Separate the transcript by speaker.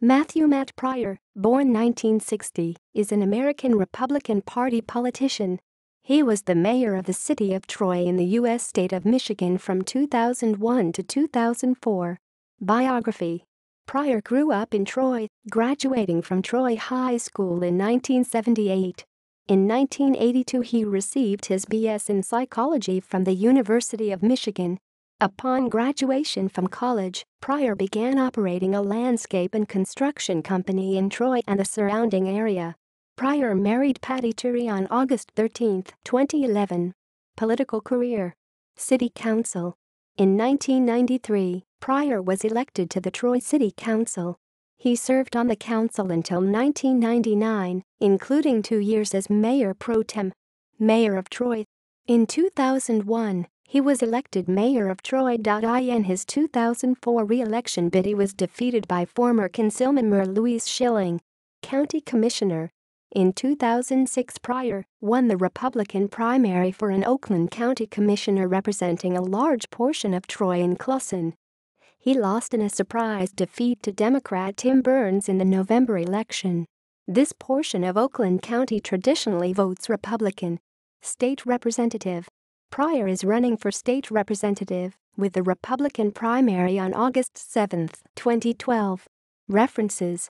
Speaker 1: Matthew "Matt" Pryor, born 1960, is an American Republican Party politician. He was the mayor of the city of Troy in the U.S. state of Michigan from 2001 to 2004. Biography. Pryor grew up in Troy, graduating from Troy High School in 1978. In 1982 he received his B.S. in psychology from the University of Michigan. Upon graduation from college, Pryor began operating a landscape and construction company in Troy and the surrounding area. Pryor married Patty Turry on August 13, 2011. Political career. City Council. In 1993, Pryor was elected to the Troy City Council. He served on the council until 1999, including 2 years as mayor pro tem. Mayor of Troy. In 2001, he was elected mayor of Troy. In his 2004 re-election bid he was defeated by former councilmember Louise Schilling. County Commissioner. In 2006 Pryor won the Republican primary for an Oakland County Commissioner representing a large portion of Troy and Clawson. He lost in a surprise defeat to Democrat Tim Burns in the November election. This portion of Oakland County traditionally votes Republican. State Representative. Pryor is running for state representative with the Republican primary on August 7, 2012. References.